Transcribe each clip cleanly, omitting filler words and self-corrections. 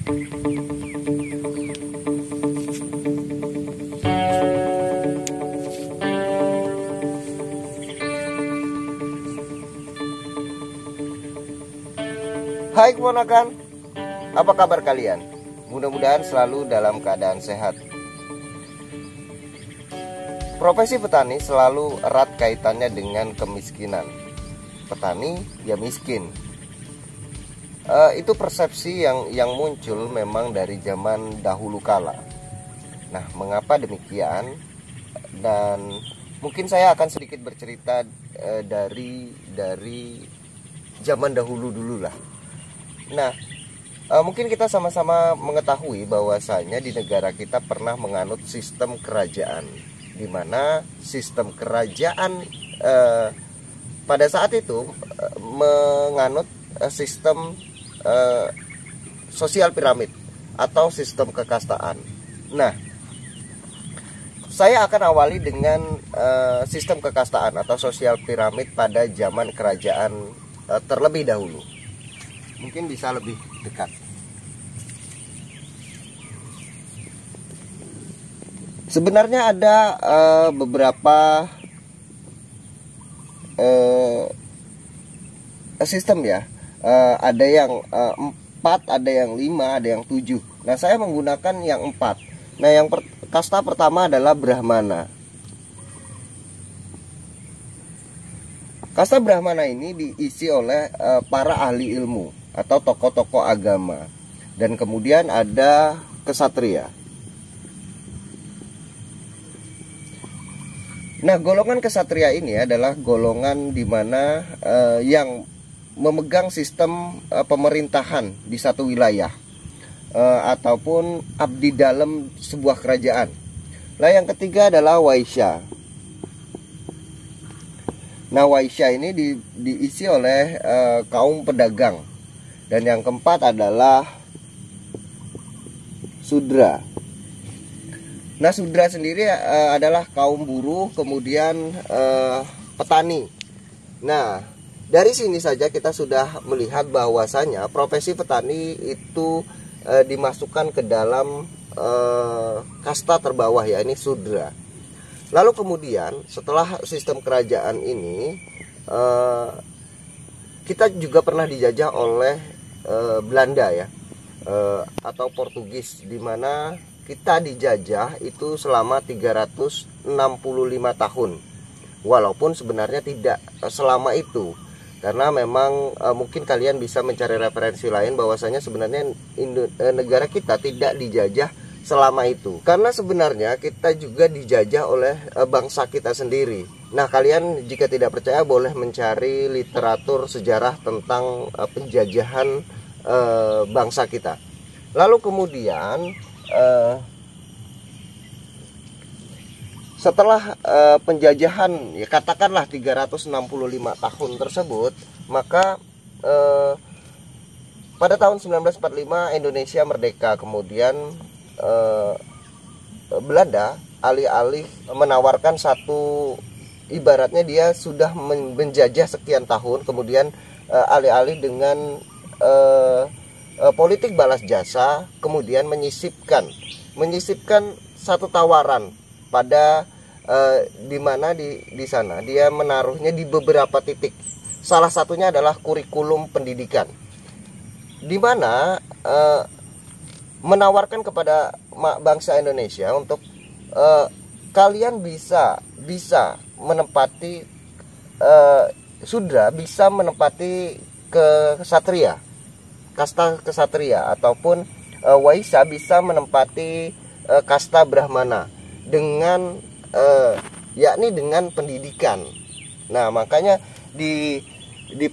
Hai keponakan, apa kabar kalian? Mudah-mudahan selalu dalam keadaan sehat. Profesi petani selalu erat kaitannya dengan kemiskinan. Petani ya miskin. Itu persepsi yang muncul memang dari zaman dahulu kala. Nah, mengapa demikian? Dan mungkin saya akan sedikit bercerita dari zaman dahulu dulu lah. Nah, mungkin kita sama-sama mengetahui bahwasanya di negara kita pernah menganut sistem kerajaan, di mana sistem kerajaan pada saat itu menganut sistem sosial piramid atau sistem kekastaan. Nah, saya akan awali dengan sistem kekastaan atau sosial piramid pada zaman kerajaan terlebih dahulu. Mungkin bisa lebih dekat. Sebenarnya ada beberapa sistem ya. Ada yang 4, ada yang 5, ada yang 7. Nah, saya menggunakan yang 4. Nah, yang kasta pertama adalah Brahmana. Kasta Brahmana ini diisi oleh para ahli ilmu atau tokoh-tokoh agama, dan kemudian ada kesatria. Nah, golongan kesatria ini adalah golongan di mana yang memegang sistem pemerintahan di satu wilayah ataupun abdi dalam sebuah kerajaan. Nah, yang ketiga adalah Waisya. Nah, Waisya ini diisi oleh kaum pedagang. Dan yang keempat adalah Sudra. Nah, Sudra sendiri adalah kaum buruh, kemudian petani. Nah, dari sini saja kita sudah melihat bahwasanya profesi petani itu dimasukkan ke dalam kasta terbawah, ya, ini Sudra. Lalu kemudian setelah sistem kerajaan ini kita juga pernah dijajah oleh Belanda ya, atau Portugis, di mana kita dijajah itu selama 365 tahun. Walaupun sebenarnya tidak selama itu, karena memang mungkin kalian bisa mencari referensi lain bahwasanya sebenarnya negara kita tidak dijajah selama itu, karena sebenarnya kita juga dijajah oleh bangsa kita sendiri. Nah, kalian jika tidak percaya boleh mencari literatur sejarah tentang penjajahan bangsa kita. Lalu kemudian setelah penjajahan, ya katakanlah 365 tahun tersebut, maka pada tahun 1945 Indonesia merdeka. Kemudian Belanda alih-alih menawarkan satu, ibaratnya dia sudah menjajah sekian tahun, kemudian alih-alih dengan politik balas jasa, kemudian menyisipkan satu tawaran pada di mana di sana dia menaruhnya di beberapa titik. Salah satunya adalah kurikulum pendidikan, di mana menawarkan kepada bangsa Indonesia untuk kalian bisa menempati Sudra, bisa menempati kesatria, kasta kesatria, ataupun Waisya bisa menempati kasta Brahmana dengan yakni dengan pendidikan. Nah, makanya di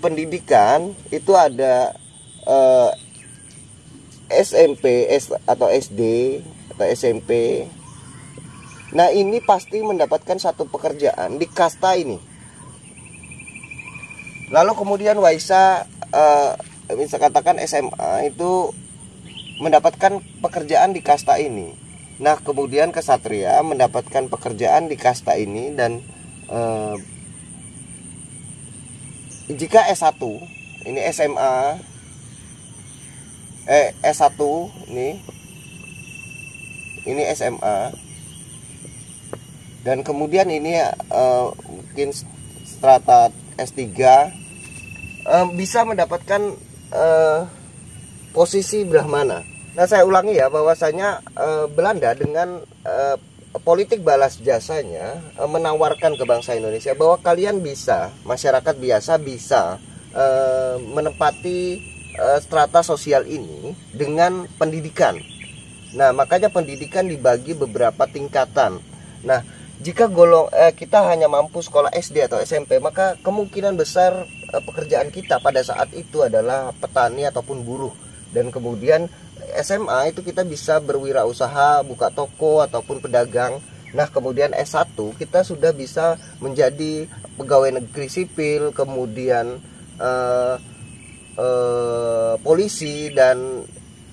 pendidikan itu ada SMP atau SD atau SMP. Nah, ini pasti mendapatkan satu pekerjaan di kasta ini. Lalu kemudian Waisya, bisa katakan SMA itu mendapatkan pekerjaan di kasta ini. Nah, kemudian kesatria mendapatkan pekerjaan di kasta ini, dan jika S1, ini SMA, S1 ini SMA, dan kemudian ini mungkin strata S3 bisa mendapatkan posisi Brahmana. Nah, saya ulangi ya, bahwasanya Belanda dengan politik balas jasanya menawarkan ke bangsa Indonesia bahwa kalian bisa, masyarakat biasa bisa menempati strata sosial ini dengan pendidikan. Nah, makanya pendidikan dibagi beberapa tingkatan. Nah, jika kita hanya mampu sekolah SD atau SMP, maka kemungkinan besar pekerjaan kita pada saat itu adalah petani ataupun buruh. Dan kemudian SMA itu kita bisa berwirausaha, buka toko ataupun pedagang. Nah, kemudian S1 kita sudah bisa menjadi pegawai negeri sipil, kemudian polisi, dan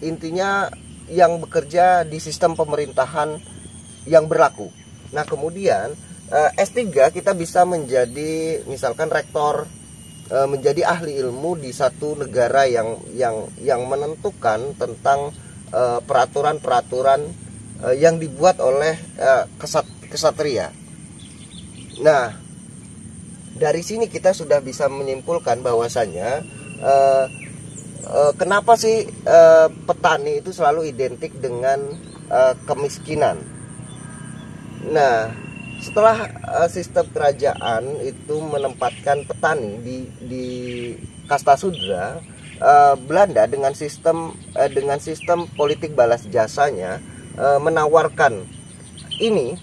intinya yang bekerja di sistem pemerintahan yang berlaku. Nah, kemudian S3 kita bisa menjadi misalkan rektor, menjadi ahli ilmu di satu negara yang menentukan tentang peraturan-peraturan yang dibuat oleh kesatria. Nah, dari sini kita sudah bisa menyimpulkan bahwasanya kenapa sih petani itu selalu identik dengan kemiskinan. Nah, setelah sistem kerajaan itu menempatkan petani di kasta sudra, Belanda dengan sistem politik balas jasanya menawarkan ini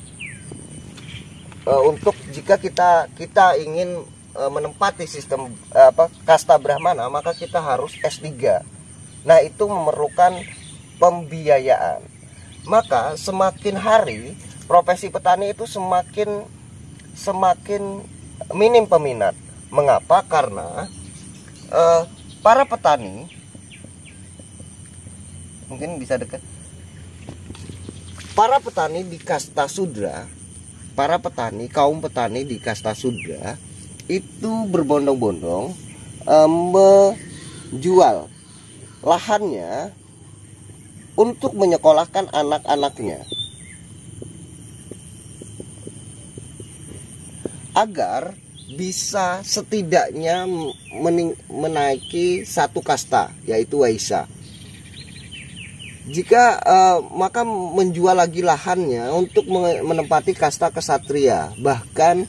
untuk jika kita ingin menempati sistem kasta Brahmana, maka kita harus S3. Nah, itu memerlukan pembiayaan. Maka semakin hari profesi petani itu semakin minim peminat. Mengapa? Karena para petani, mungkin bisa dekat, para petani di kasta sudra, kaum petani di kasta sudra itu berbondong-bondong menjual lahannya untuk menyekolahkan anak-anaknya agar bisa setidaknya menaiki satu kasta, yaitu Waisya. Jika maka menjual lagi lahannya untuk menempati kasta kesatria. Bahkan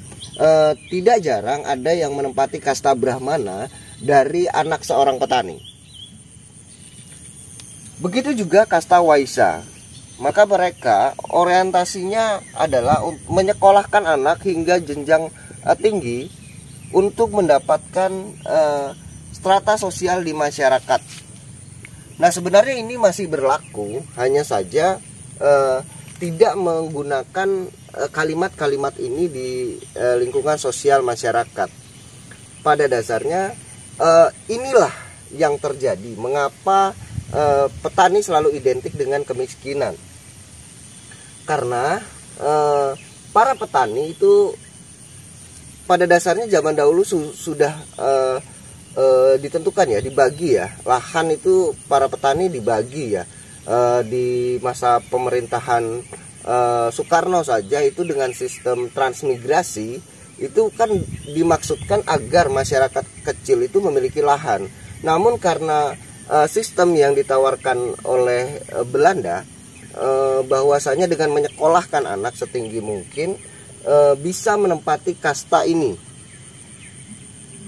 tidak jarang ada yang menempati kasta Brahmana dari anak seorang petani. Begitu juga kasta Waisya. Maka mereka orientasinya adalah menyekolahkan anak hingga jenjang tinggi untuk mendapatkan strata sosial di masyarakat. Nah, sebenarnya ini masih berlaku, hanya saja tidak menggunakan kalimat-kalimat ini di lingkungan sosial masyarakat. Pada dasarnya inilah yang terjadi. Mengapa petani selalu identik dengan kemiskinan? Karena para petani itu pada dasarnya zaman dahulu sudah ditentukan ya, dibagi ya. Lahan itu para petani dibagi ya. Di masa pemerintahan Soekarno saja itu dengan sistem transmigrasi itu kan dimaksudkan agar masyarakat kecil itu memiliki lahan. Namun karena sistem yang ditawarkan oleh Belanda, bahwasanya dengan menyekolahkan anak setinggi mungkin bisa menempati kasta ini,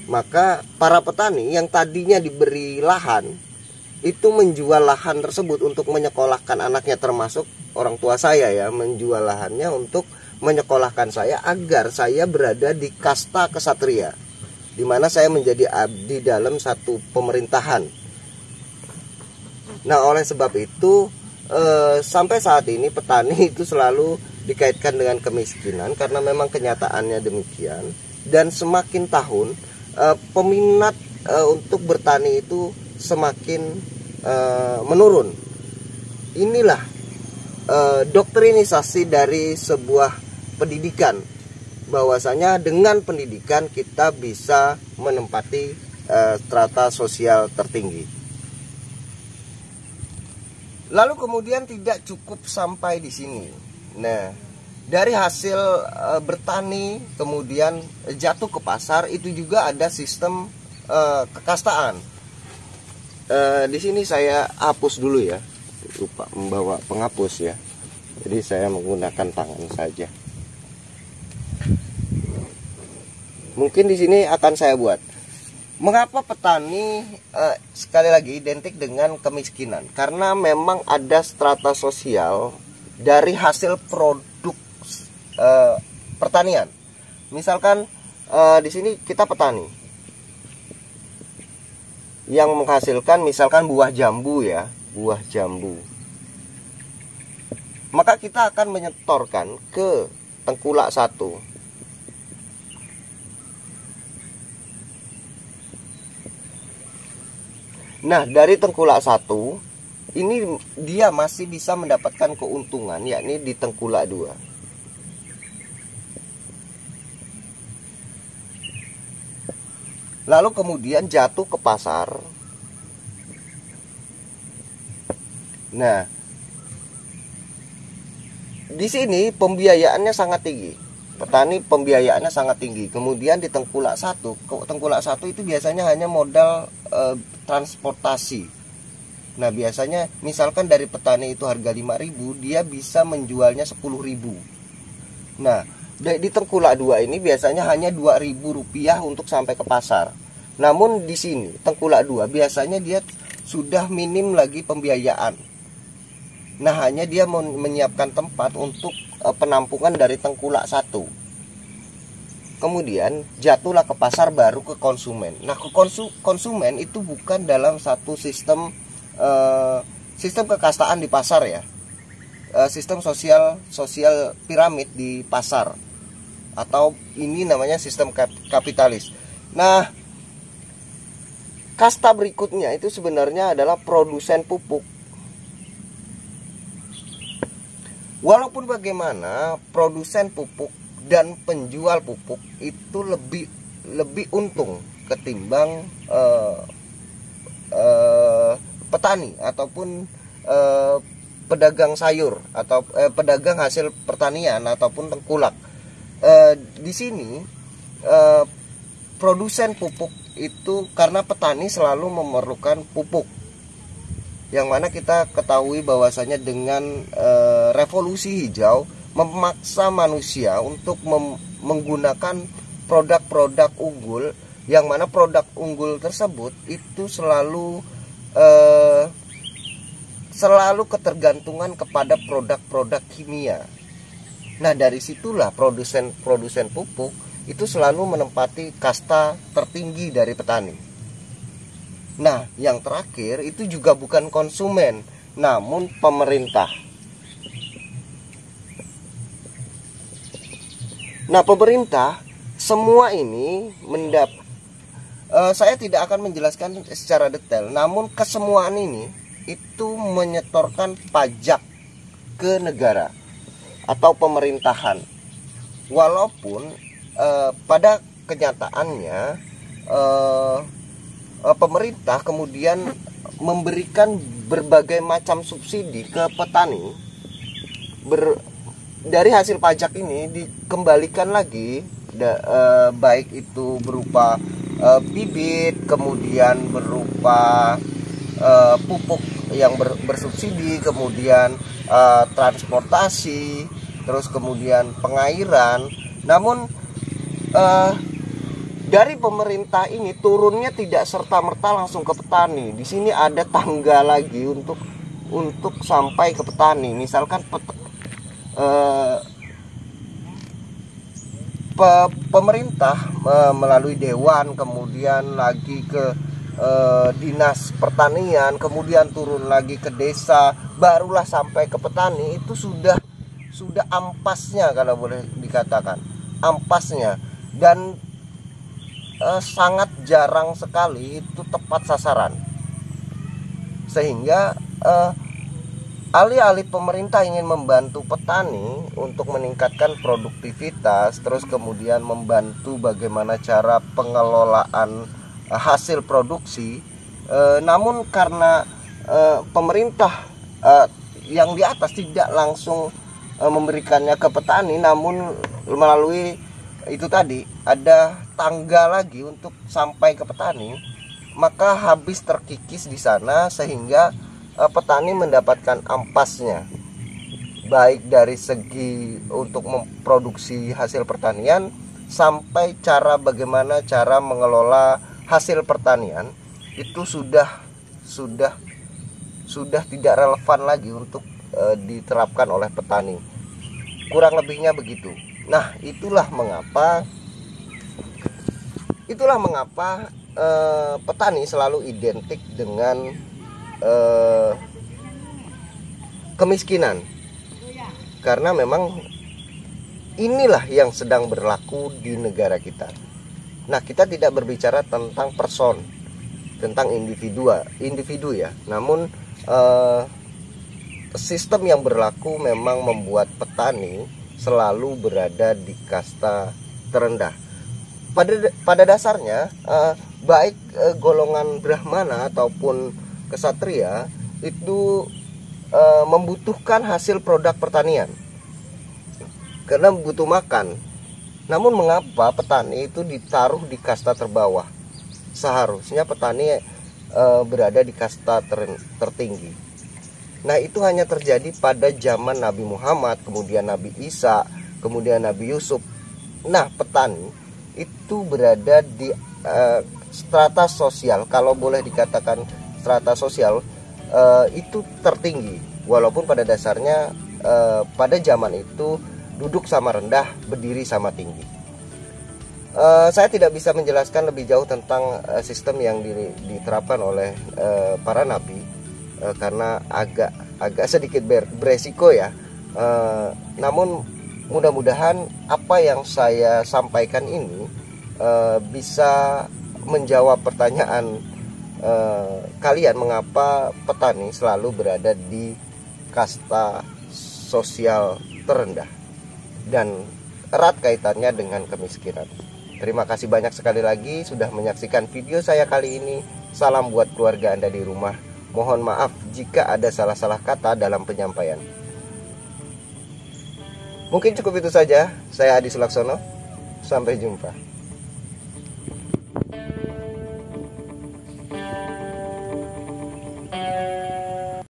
maka para petani yang tadinya diberi lahan itu menjual lahan tersebut untuk menyekolahkan anaknya, termasuk orang tua saya ya, menjual lahannya untuk menyekolahkan saya agar saya berada di kasta kesatria, di mana saya menjadi abdi dalam satu pemerintahan. Nah, oleh sebab itu sampai saat ini petani itu selalu dikaitkan dengan kemiskinan karena memang kenyataannya demikian. Dan semakin tahun peminat untuk bertani itu semakin menurun. Inilah doktrinisasi dari sebuah pendidikan, bahwasanya dengan pendidikan kita bisa menempati strata sosial tertinggi. Lalu kemudian tidak cukup sampai di sini. Nah, dari hasil bertani kemudian jatuh ke pasar, itu juga ada sistem kekastaan. Di sini saya hapus dulu ya, lupa membawa penghapus ya, jadi saya menggunakan tangan saja. Mungkin di sini akan saya buat. Mengapa petani sekali lagi identik dengan kemiskinan? Karena memang ada strata sosial dari hasil produk pertanian. Misalkan di sini kita petani yang menghasilkan misalkan buah jambu ya, buah jambu. Maka kita akan menyetorkan ke tengkulak satu. Nah, dari tengkulak satu ini dia masih bisa mendapatkan keuntungan, yakni di tengkulak 2. Lalu kemudian jatuh ke pasar. Nah, di sini pembiayaannya sangat tinggi. Petani pembiayaannya sangat tinggi. Kemudian di tengkulak 1, tengkulak 1 itu biasanya hanya modal transportasi. Nah, biasanya misalkan dari petani itu harga 5.000, dia bisa menjualnya 10.000. Nah, di tengkulak 2 ini biasanya hanya Rp2.000 untuk sampai ke pasar. Namun di sini tengkulak 2 biasanya dia sudah minim lagi pembiayaan. Nah, hanya dia menyiapkan tempat untuk penampungan dari tengkulak 1. Kemudian jatuhlah ke pasar, baru ke konsumen. Nah, ke konsumen itu bukan dalam satu sistem kekastaan di pasar ya. Sistem sosial piramid di pasar, atau ini namanya sistem kapitalis. Nah, kasta berikutnya itu sebenarnya adalah produsen pupuk. Walaupun bagaimana, produsen pupuk dan penjual pupuk itu lebih untung ketimbang petani ataupun pedagang sayur atau pedagang hasil pertanian ataupun tengkulak. Di sini produsen pupuk itu, karena petani selalu memerlukan pupuk, yang mana kita ketahui bahwasanya dengan revolusi hijau memaksa manusia untuk menggunakan produk-produk unggul, yang mana produk unggul tersebut itu selalu ketergantungan kepada produk-produk kimia. Nah, dari situlah produsen pupuk itu selalu menempati kasta tertinggi dari petani. Nah, yang terakhir itu juga bukan konsumen, namun pemerintah. Nah, pemerintah semua ini saya tidak akan menjelaskan secara detail, namun kesemuaan ini itu menyetorkan pajak ke negara atau pemerintahan. Walaupun pada kenyataannya pemerintah kemudian memberikan berbagai macam subsidi ke petani. Dari hasil pajak ini dikembalikan lagi, baik itu berupa bibit, kemudian berupa pupuk yang bersubsidi, kemudian transportasi, terus kemudian pengairan. Namun dari pemerintah ini turunnya tidak serta-merta langsung ke petani. Di sini ada tangga lagi untuk sampai ke petani. Misalkan pemerintah melalui dewan, kemudian lagi ke dinas pertanian, kemudian turun lagi ke desa, barulah sampai ke petani. Itu sudah ampasnya, kalau boleh dikatakan ampasnya, dan sangat jarang sekali itu tepat sasaran. Sehingga alih-alih pemerintah ingin membantu petani untuk meningkatkan produktivitas, terus kemudian membantu bagaimana cara pengelolaan hasil produksi, namun karena pemerintah yang di atas tidak langsung memberikannya ke petani, namun melalui itu tadi ada tangga lagi untuk sampai ke petani, maka habis terkikis di sana sehingga petani mendapatkan ampasnya, baik dari segi untuk memproduksi hasil pertanian sampai bagaimana cara mengelola hasil pertanian itu sudah tidak relevan lagi untuk diterapkan oleh petani. Kurang lebihnya begitu. Nah, itulah mengapa petani selalu identik dengan kemiskinan. Karena memang inilah yang sedang berlaku di negara kita. Nah, kita tidak berbicara tentang person, tentang individu ya. Namun sistem yang berlaku memang membuat petani selalu berada di kasta terendah. Pada dasarnya baik golongan Brahmana ataupun kesatria itu membutuhkan hasil produk pertanian karena butuh makan. Namun mengapa petani itu ditaruh di kasta terbawah? Seharusnya petani berada di kasta tertinggi. Nah, itu hanya terjadi pada zaman Nabi Muhammad, kemudian Nabi Isa, kemudian Nabi Yusuf. Nah, petani itu berada di strata sosial, kalau boleh dikatakan strata sosial, itu tertinggi. Walaupun pada dasarnya pada zaman itu duduk sama rendah, berdiri sama tinggi. Saya tidak bisa menjelaskan lebih jauh tentang sistem yang diterapkan oleh para nabi, karena agak sedikit beresiko ya. Namun mudah-mudahan apa yang saya sampaikan ini bisa menjawab pertanyaan kalian mengapa petani selalu berada di kasta sosial terendah dan erat kaitannya dengan kemiskinan. Terima kasih banyak sekali lagi sudah menyaksikan video saya kali ini. Salam buat keluarga Anda di rumah. Mohon maaf jika ada salah-salah kata dalam penyampaian. Mungkin cukup itu saja. Saya Adi Sulaksono. Sampai jumpa.